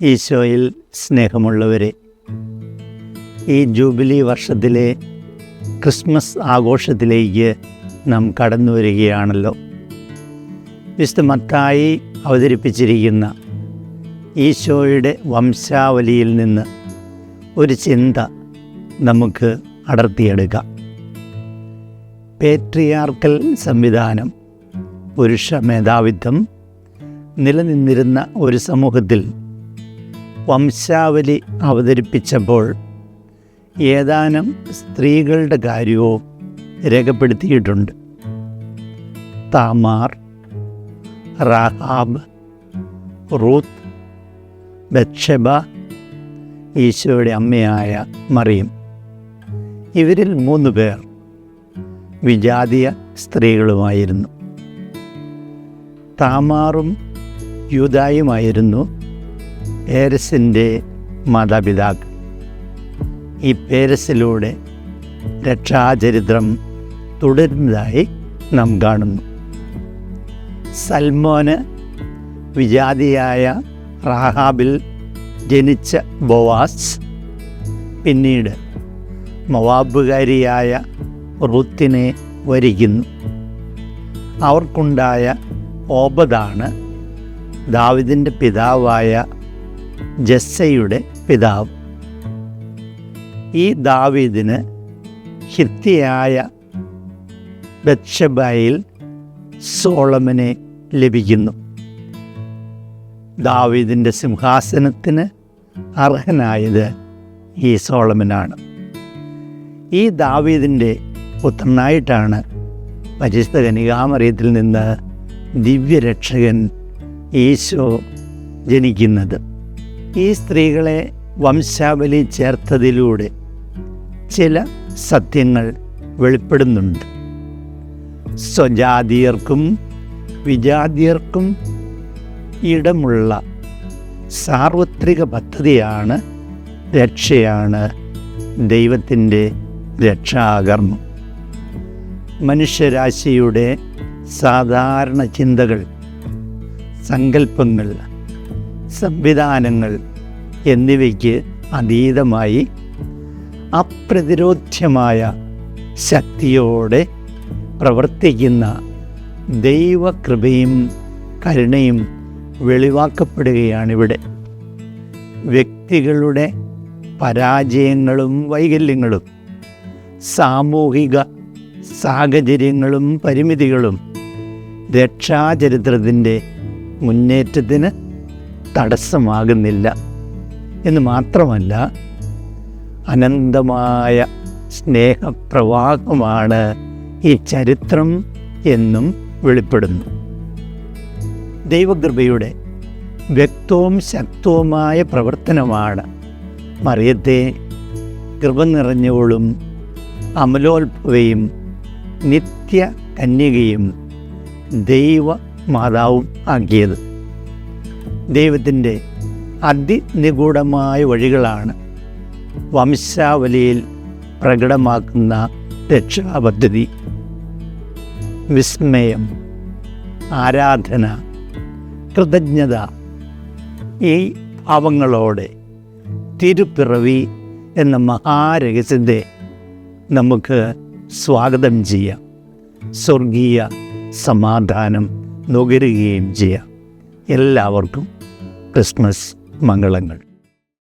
ഈശോയിൽ സ്നേഹമുള്ളവരെ, ഈ ജൂബിലി വർഷത്തിലെ ക്രിസ്മസ് ആഘോഷത്തിലേക്ക് നാം കടന്നു വരികയാണല്ലോ. വിശുദ്ധ മത്തായി അവതരിപ്പിച്ചിരിക്കുന്ന ഈശോയുടെ വംശാവലിയിൽ നിന്ന് ഒരു ചിന്ത നമുക്ക് അടർത്തിയെടുക്കാം. പേട്രിയാർക്കൽ സംവിധാനം, പുരുഷ മേധാവിത്വം നിലനിന്നിരുന്ന ഒരു സമൂഹത്തിൽ വംശാവലി അവതരിപ്പിച്ചപ്പോൾ ഏതാനും സ്ത്രീകളുടെ കാര്യവും രേഖപ്പെടുത്തിയിട്ടുണ്ട്. താമാർ, റാഹാബ്, റൂത്ത്, ബത്ശബ, ഈശോയുടെ അമ്മയായ മറിയം. ഇവരിൽ 3 പേർ വിജാതീയ സ്ത്രീകളുമായിരുന്നു. താമാറും യൂദായുമായിരുന്നു പേരസിൻ്റെ മാതാപിതാക്കൾ. ഈ പേരസിലൂടെ രക്ഷാചരിത്രം തുടരുന്നതായി നാം കാണുന്നു. സൽമോന് വിജാതിയായ റാഹാബിൽ ജനിച്ച ബോവാസ് പിന്നീട് മൊവാബുകാരിയായ റൂത്തിനെ വരിക്കുന്നു. അവർക്കുണ്ടായ ഓബദാണ് ദാവീദിൻ്റെ പിതാവായ ജസ്സയുടെ പിതാവ്. ഈ ദാവീദിന് ഹിത്തിയായ ബത്ശബയിൽ സോളമനെ ലഭിക്കുന്നു. ദാവീദിൻ്റെ സിംഹാസനത്തിന് അർഹനായത് ഈ സോളമനാണ്. ഈ ദാവീദിൻ്റെ പുത്രനായിട്ടാണ് പരിശുദ്ധ കന്യകാമറിയത്തിൽ നിന്ന് ദിവ്യരക്ഷകൻ ഈശോ ജനിക്കുന്നത്. ഈ സ്ത്രീകളെ വംശാവലി ചേർത്തതിലൂടെ ചില സത്യങ്ങൾ വെളിപ്പെടുന്നുണ്ട്. സ്വജാതീയർക്കും വിജാതീയർക്കും ഇടമുള്ള സാർവത്രിക പദ്ധതിയാണ് രക്ഷയാണ് ദൈവത്തിൻ്റെ രക്ഷാകർമ്മം. മനുഷ്യരാശിയുടെ സാധാരണ ചിന്തകൾ, സങ്കല്പങ്ങൾ, സംവിധാനങ്ങൾ എന്നിവയ്ക്ക് അതീതമായി അപ്രതിരോധ്യമായ ശക്തിയോടെ പ്രവർത്തിക്കുന്ന ദൈവകൃപയും കരുണയും വെളിവാക്കപ്പെടുകയാണിവിടെ. വ്യക്തികളുടെ പരാജയങ്ങളും വൈകല്യങ്ങളും സാമൂഹിക സാഹചര്യങ്ങളും പരിമിതികളും രക്ഷാചരിത്രത്തിൻ്റെ മുന്നേറ്റത്തിന് തടസ്സമാകുന്നില്ല എന്ന് മാത്രമല്ല, അനന്തമായ സ്നേഹപ്രവാഹമാണ് ഈ ചരിത്രം എന്നും വെളിപ്പെടുന്നു. ദൈവകൃപയുടെ വ്യക്തവും ശക്തവുമായ പ്രവർത്തനമാണ് മറിയത്തെ കൃപ നിറഞ്ഞവളും അമലോത്ഭവയും നിത്യ കന്യകയും ദൈവമാതാവും ആക്കിയത്. ദൈവത്തിൻ്റെ അതിനിഗൂഢമായ വഴികളാണ് വംശാവലിയിൽ പ്രകടമാക്കുന്ന രക്ഷാപദ്ധതി. വിസ്മയം, ആരാധന, കൃതജ്ഞത, ഈ ഭാവങ്ങളോടെ തിരുപ്പിറവി എന്ന മഹാരഹസ്യത്തെ നമുക്ക് സ്വാഗതം ചെയ്യാം. സ്വർഗീയ സമാധാനം നുകരുകയും ചെയ്യാം. എല്ലാവർക്കും ക്രിസ്മസ് മംഗളങ്ങൾ.